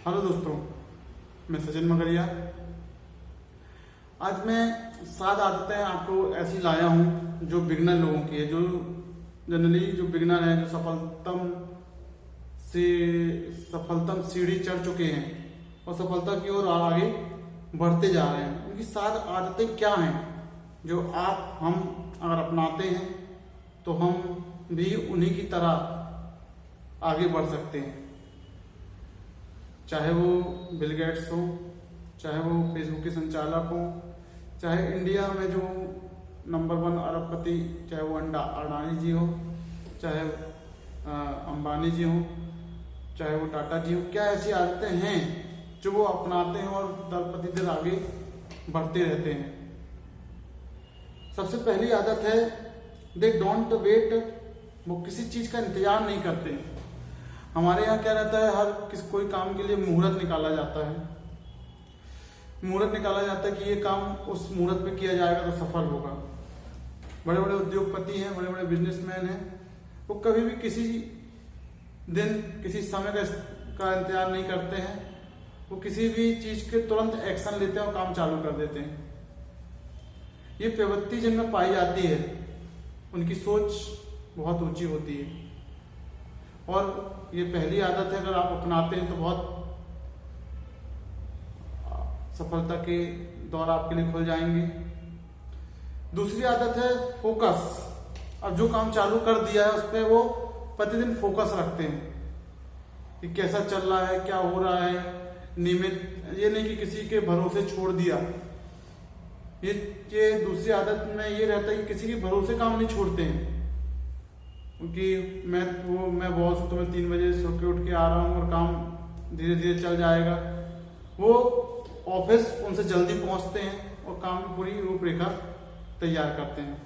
Hello दोस्तों, मैं सचिन मगरिया। आज मैं 7 आदतें आपको ऐसी लाया हूँ जो बिगनर लोगों की है, जो जनरली जो बिगनर हैं, जो सफलतम सीढ़ी चढ़ चुके हैं और सफलता की ओर आगे बढ़ते जा रहे हैं। उनकी 7 आदतें क्या हैं जो हम अगर अपनाते हैं तो हम भी उन्हीं की तरह आगे बढ़ सकते हैं। चाहे वो बिल गेट्स हो, चाहे वो फेसबुक के संचालक हो, चाहे इंडिया में जो नंबर 1 अरबपति, चाहे वो अडानी जी हो, चाहे अंबानी जी हो, चाहे वो टाटा जी हो। क्या ऐसी आदतें हैं जो वो अपनाते हैं और दर प्रतिदिन आगे बढ़ते रहते हैं। सबसे पहली आदत है दे डोंट वेट। वो किसी चीज का इंतजार नहीं करते। हमारे यहाँ क्या रहता है, कोई काम के लिए मुहूर्त निकाला जाता है। मुहूर्त निकाला जाता है कि ये काम उस मुहूर्त में किया जाएगा तो सफल होगा। बड़े बड़े उद्योगपति हैं, बड़े बड़े बिजनेसमैन हैं, वो कभी भी किसी दिन किसी समय का इंतजार नहीं करते हैं। वो किसी भी चीज के तुरंत एक्शन लेते हैं और काम चालू कर देते हैं। ये प्रवृत्ति जिनमें पाई जाती है उनकी सोच बहुत ऊंची होती है और ये पहली आदत है, अगर आप अपनाते हैं तो बहुत सफलता के दौर आपके लिए खुल जाएंगे। दूसरी आदत है फोकस। अब जो काम चालू कर दिया है उस पर वो प्रतिदिन फोकस रखते हैं कि कैसा चल रहा है, क्या हो रहा है, नियमित। ये नहीं कि किसी के भरोसे छोड़ दिया। ये दूसरी आदत में ये रहता है कि किसी के भरोसे काम नहीं छोड़ते हैं, क्योंकि मैं बॉस हूं तो मैं 3 बजे सो के उठ के आ रहा हूं और काम धीरे धीरे चल जाएगा। वो ऑफिस उनसे जल्दी पहुंचते हैं और काम की पूरी रूपरेखा तैयार करते हैं।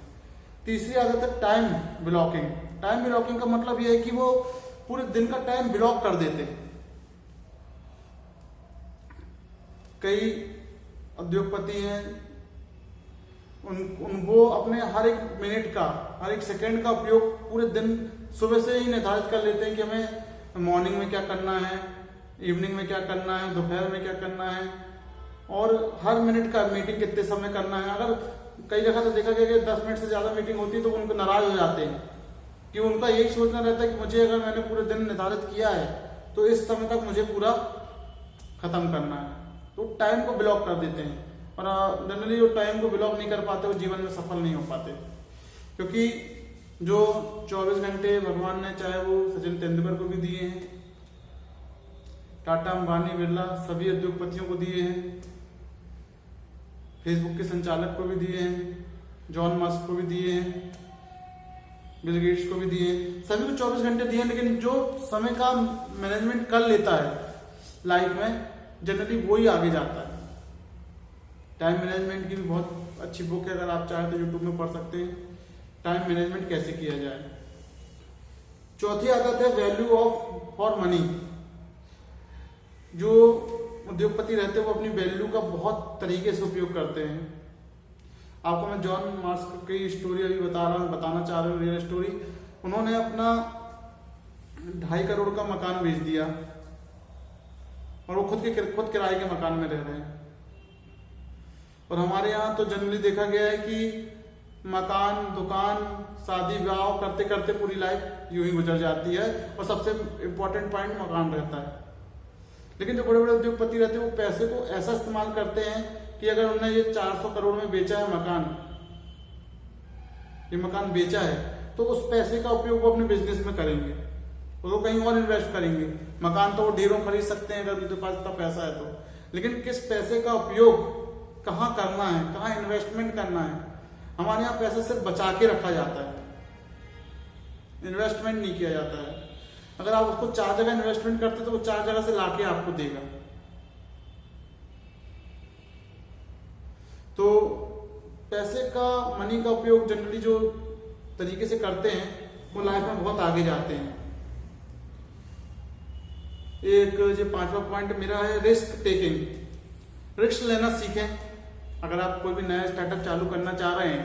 तीसरी आदत है टाइम ब्लॉकिंग। टाइम ब्लॉकिंग का मतलब यह है कि वो पूरे दिन का टाइम ब्लॉक कर देते हैं। कई उद्योगपति हैं, वो अपने हर एक मिनट का, हर एक सेकंड का उपयोग पूरे दिन सुबह से ही निर्धारित कर लेते हैं कि हमें मॉर्निंग में क्या करना है, इवनिंग में क्या करना है, दोपहर में क्या करना है और हर मिनट का मीटिंग कितने समय करना है। अगर कई जगह तो देखा गया कि 10 मिनट से ज्यादा मीटिंग होती है तो उनको नाराज हो जाते हैं कि उनका यही सोचना रहता है कि मुझे, अगर मैंने पूरे दिन निर्धारित किया है तो इस समय तक मुझे पूरा खत्म करना है। तो टाइम को ब्लॉक कर देते हैं और जनरली जो टाइम को ब्लॉक नहीं कर पाते वो जीवन में सफल नहीं हो पाते, क्योंकि जो 24 घंटे भगवान ने चाहे वो सचिन तेंदुलकर को भी दिए हैं, टाटा, अंबानी, बिरला सभी उद्योगपतियों को दिए हैं, फेसबुक के संचालक को भी दिए हैं, जॉन मस्क को भी दिए हैं, बिल गेट्स को भी दिए हैं, सभी को 24 घंटे दिए हैं। लेकिन जो समय का मैनेजमेंट कर लेता है लाइफ में, जनरली वो ही आगे जाता है। टाइम मैनेजमेंट की भी बहुत अच्छी बुक है, अगर आप चाहें तो यूट्यूब में पढ़ सकते हैं, टाइम मैनेजमेंट कैसे किया जाए। चौथी आदत है वैल्यू ऑफ फॉर मनी। जो उद्योगपति रहते हैं वो अपनी वैल्यू का बहुत तरीके से उपयोग करते हैं। आपको मैं जॉन मस्क की स्टोरी अभी बताना चाह रहा हूँ, रियल स्टोरी। उन्होंने अपना 2.5 करोड़ का मकान बेच दिया और वो खुद किराए के मकान में रह रहे हैं। और हमारे यहाँ तो जनरली देखा गया है कि मकान, दुकान, शादी ब्याह करते करते पूरी लाइफ यूं ही गुजर जाती है और सबसे इम्पोर्टेंट पॉइंट मकान रहता है। लेकिन जो बड़े बड़े उद्योगपति रहते हैं वो पैसे को ऐसा इस्तेमाल करते हैं कि अगर उन्होंने ये 400 करोड़ में बेचा है ये मकान बेचा है, तो उस पैसे का उपयोग वो अपने बिजनेस में करेंगे और वो कहीं और इन्वेस्ट करेंगे। मकान तो वो ढेरों खरीद सकते हैं अगर उनके पास इतना पैसा है तो, लेकिन किस पैसे का उपयोग कहाँ करना है, कहाँ इन्वेस्टमेंट करना है। हमारे यहाँ पैसा सिर्फ बचा के रखा जाता है, इन्वेस्टमेंट नहीं किया जाता है। अगर आप उसको 4 जगह इन्वेस्टमेंट करते तो वो 4 जगह से लाके आपको देगा। तो पैसे का, मनी का उपयोग जनरली जो तरीके से करते हैं वो लाइफ में बहुत आगे जाते हैं। एक जो 5वां पॉइंट मेरा है रिस्क टेकिंग। रिस्क लेना सीखें। अगर आप कोई भी नया स्टार्टअप चालू करना चाह रहे हैं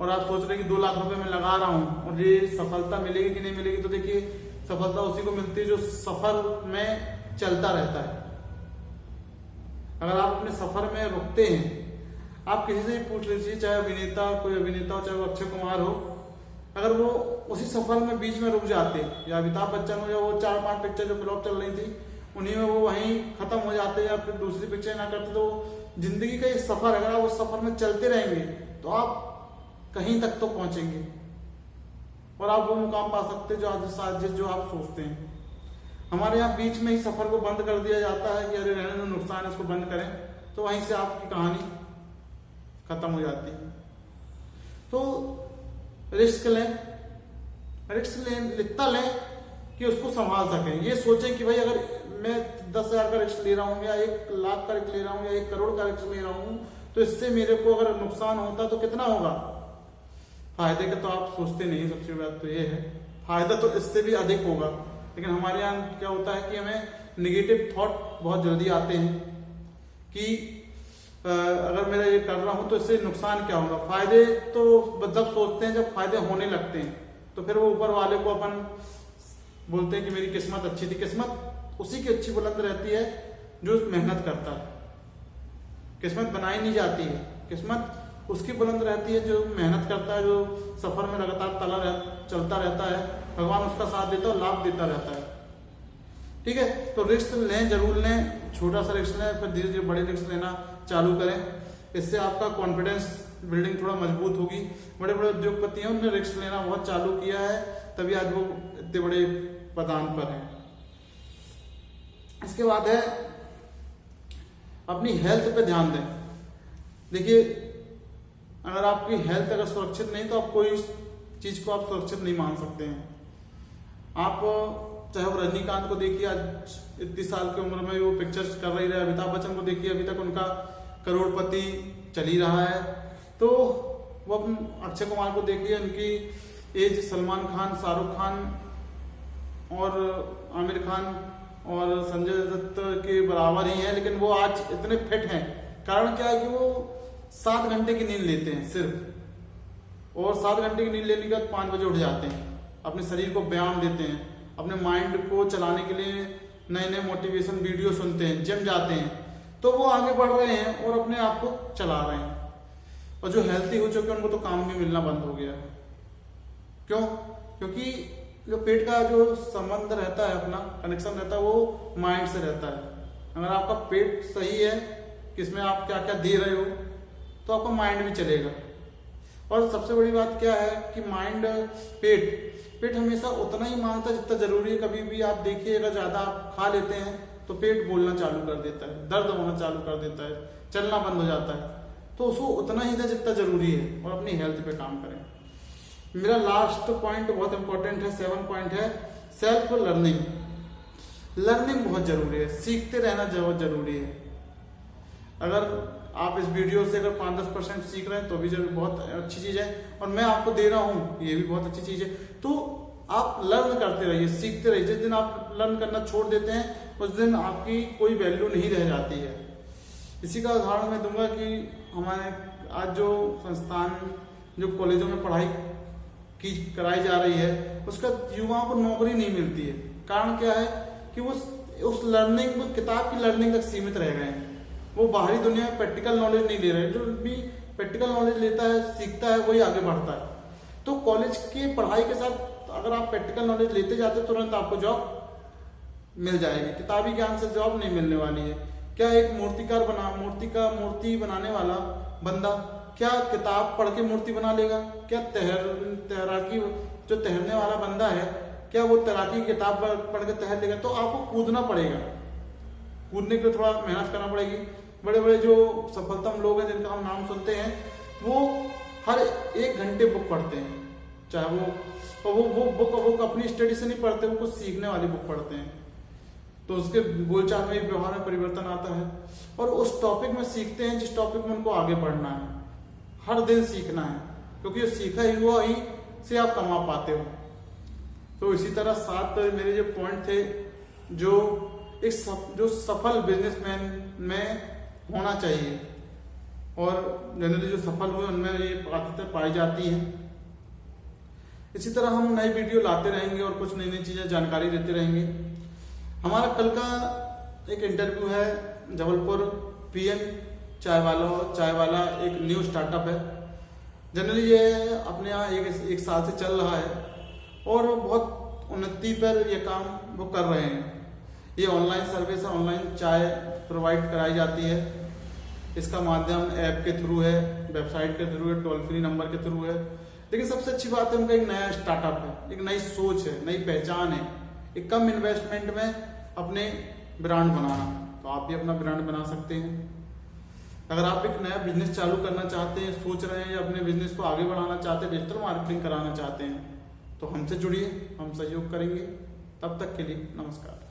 और आप सोच रहे हैं कि 2 लाख रुपए मैं लगा रहा हूं और ये सफलता मिलेगी कि नहीं मिलेगी, तो देखिए सफलता उसी को मिलती है जो सफर में चलता रहता है। अगर आप अपने सफर में रुकते हैं, आप किसी से भी पूछ लीजिए, चाहे अभिनेता, कोई अभिनेता हो, चाहे वो अक्षय कुमार हो, अगर वो उसी सफर में बीच में रुक जाते, या अमिताभ बच्चन हो, या वो 4-5 पिक्चर जो फ्लॉप चल रही थी उन्हीं में वो वहीं खत्म हो जाते, या फिर दूसरी पिक्चर ना करते, तो जिंदगी का एक सफर, अगर आप उस सफर में चलते रहेंगे तो आप कहीं तक तो पहुंचेंगे और आप वो मुकाम पा सकते जो आज जो आप सोचते हैं। हमारे यहाँ बीच में ही सफर को बंद कर दिया जाता है कि अरे रहने दो, नुकसान है, इसको बंद करें, तो वहीं से आपकी कहानी खत्म हो जाती है। तो रिस्क लें, इतना लें कि उसको संभाल सकें। ये सोचें कि भाई अगर मैं 10,000 का रिस्क ले रहा हूँ, या 1 लाख का रिस्क ले रहा हूँ, या 1 करोड़ का रिस्क ले रहा हूँ, तो इससे मेरे को अगर नुकसान होता तो कितना होगा। फायदे का तो आप सोचते नहीं, सबसे बड़ी बात तो ये है, फायदा तो इससे भी अधिक होगा। लेकिन हमारे यहाँ क्या होता है कि हमें निगेटिव थॉट बहुत जल्दी आते हैं कि अगर मेरा ये कर रहा हूं तो इससे नुकसान क्या होगा। फायदे तो जब सोचते हैं, जब फायदे होने लगते हैं, तो फिर वो ऊपर वाले को अपन बोलते हैं कि मेरी किस्मत अच्छी थी। किस्मत उसी की अच्छी बुलंद रहती है जो मेहनत करता है। किस्मत बनाई नहीं जाती है, किस्मत उसकी बुलंद रहती है जो मेहनत करता है, जो सफर में लगातार चलता रहता है, भगवान उसका साथ देता है और लाभ देता रहता है। ठीक है, तो रिस्क लें, जरूर लें, छोटा सा रिस्क लें, फिर धीरे धीरे बड़े रिस्क लेना चालू करें। इससे आपका कॉन्फिडेंस बिल्डिंग थोड़ा मजबूत होगी। बड़े बड़े उद्योगपति हैं, उन्होंने रिस्क लेना बहुत चालू किया है, तभी आज वो इतने बड़े पदान पर हैं। इसके बाद है अपनी हेल्थ पे ध्यान दें। देखिए, अगर आपकी हेल्थ अगर सुरक्षित नहीं, तो आप कोई चीज को आप सुरक्षित नहीं मान सकते हैं। आप चाहे वो रजनीकांत को देखिए, आज इतनी साल की उम्र में वो पिक्चर्स कर रही रहे, अमिताभ बच्चन को देखिए, अभी तक उनका करोड़पति चल ही रहा है। तो वो अक्षय कुमार को देखिए, उनकी एज सलमान खान, शाहरुख खान और आमिर खान और संजय दत्त के बराबर ही है, लेकिन वो आज इतने फिट हैं। कारण क्या है कि वो 7 घंटे की नींद लेते हैं सिर्फ, और 7 घंटे की नींद लेने के बाद 5 बजे उठ जाते हैं, अपने शरीर को व्यायाम देते हैं, अपने माइंड को चलाने के लिए नए नए मोटिवेशन वीडियो सुनते हैं, जिम जाते हैं, तो वो आगे बढ़ रहे हैं और अपने आप को चला रहे हैं। और जो हेल्थी हो चुके हैं उनको तो काम भी मिलना बंद हो गया है। क्यों? क्योंकि जो पेट का जो संबंध रहता है, अपना कनेक्शन रहता है, वो माइंड से रहता है। अगर आपका पेट सही है कि इसमें आप क्या क्या दे रहे हो, तो आपका माइंड भी चलेगा। और सबसे बड़ी बात क्या है कि माइंड, पेट हमेशा उतना ही मांगता है जितना जरूरी है। कभी भी आप देखिए, अगर ज्यादा आप खा लेते हैं तो पेट बोलना चालू कर देता है, दर्द होना चालू कर देता है, चलना बंद हो जाता है। तो उसको उतना ही दे जितना जरूरी है, और अपनी हेल्थ पे काम करें। मेरा लास्ट पॉइंट बहुत इंपॉर्टेंट है, 7 पॉइंट है, सेल्फ लर्निंग। लर्निंग बहुत जरूरी है, सीखते रहना बहुत जरूरी है। अगर आप इस वीडियो से अगर 5-10% सीख रहे हैं तो भी बहुत अच्छी चीज है, और मैं आपको दे रहा हूं ये भी बहुत अच्छी चीज है। तो आप लर्न करते रहिए, सीखते रहिए। जिस दिन आप लर्न करना छोड़ देते हैं उस दिन आपकी कोई वैल्यू नहीं रह जाती है। इसी का उदाहरण मैं दूंगा कि हमारे आज जो संस्थान, जो कॉलेजों में पढ़ाई की कराई जा रही है, उसका युवाओं को नौकरी नहीं मिलती है। कारण क्या है कि वो उस लर्निंग, किताब की लर्निंग तक सीमित रह गए हैं। वो बाहरी दुनिया में प्रैक्टिकल नॉलेज नहीं ले रहे। जो भी प्रैक्टिकल नॉलेज लेता है, सीखता है, वही आगे बढ़ता है। तो कॉलेज की पढ़ाई के साथ अगर आप प्रैक्टिकल नॉलेज लेते जाते, तुरंत आपको जॉब मिल जाएगी। किताबी ज्ञान से जॉब नहीं मिलने वाली है। क्या एक मूर्ति बनाने वाला बंदा क्या किताब पढ़ के मूर्ति बना लेगा? क्या तैराकी जो तैरने वाला बंदा है, क्या वो तैराकी की किताब पढ़ के तैर लेगा? तो आपको कूदना पड़ेगा। कूदने के लिए थोड़ा मेहनत करना पड़ेगी। बड़े बड़े जो सफलतम लोग हैं जिनका हम नाम सुनते हैं, वो हर 1 घंटे बुक पढ़ते हैं। चाहे वो बुक अपनी स्टडी से नहीं पढ़ते, वो कुछ सीखने वाली बुक पढ़ते हैं। तो उसके बोलचाल में, व्यवहार में परिवर्तन आता है, और उस टॉपिक में सीखते हैं जिस टॉपिक में उनको आगे बढ़ना है। हर दिन सीखना है, क्योंकि सीखा ही हुआ ही से आप कमा पाते हो। तो इसी तरह 7 मेरे जो पॉइंट थे, जो सफल बिजनेसमैन में होना चाहिए, और जनरली जो सफल हुए उनमें ये बातें पाई जाती हैं। इसी तरह हम नई वीडियो लाते रहेंगे और कुछ नई नई चीजें जानकारी देते रहेंगे। हमारा कल का एक इंटरव्यू है जबलपुर पीएम चाय वाला एक न्यू स्टार्टअप है। जनरली ये अपने यहाँ एक साल से चल रहा है और बहुत उन्नति पर ये काम वो कर रहे हैं। ये ऑनलाइन सर्विस है, ऑनलाइन चाय प्रोवाइड कराई जाती है। इसका माध्यम ऐप के थ्रू है, वेबसाइट के थ्रू है, टोल फ्री नंबर के थ्रू है। लेकिन सबसे अच्छी बात है उनका एक नया स्टार्टअप है, एक नई सोच है, नई पहचान है, एक कम इन्वेस्टमेंट में अपने ब्रांड बनाना। तो आप भी अपना ब्रांड बना सकते हैं। अगर आप एक नया बिजनेस चालू करना चाहते हैं, सोच रहे हैं या अपने बिजनेस को आगे बढ़ाना चाहते हैं, डिजिटल मार्केटिंग कराना चाहते हैं, तो हमसे जुड़िए, हम सहयोग करेंगे। तब तक के लिए नमस्कार।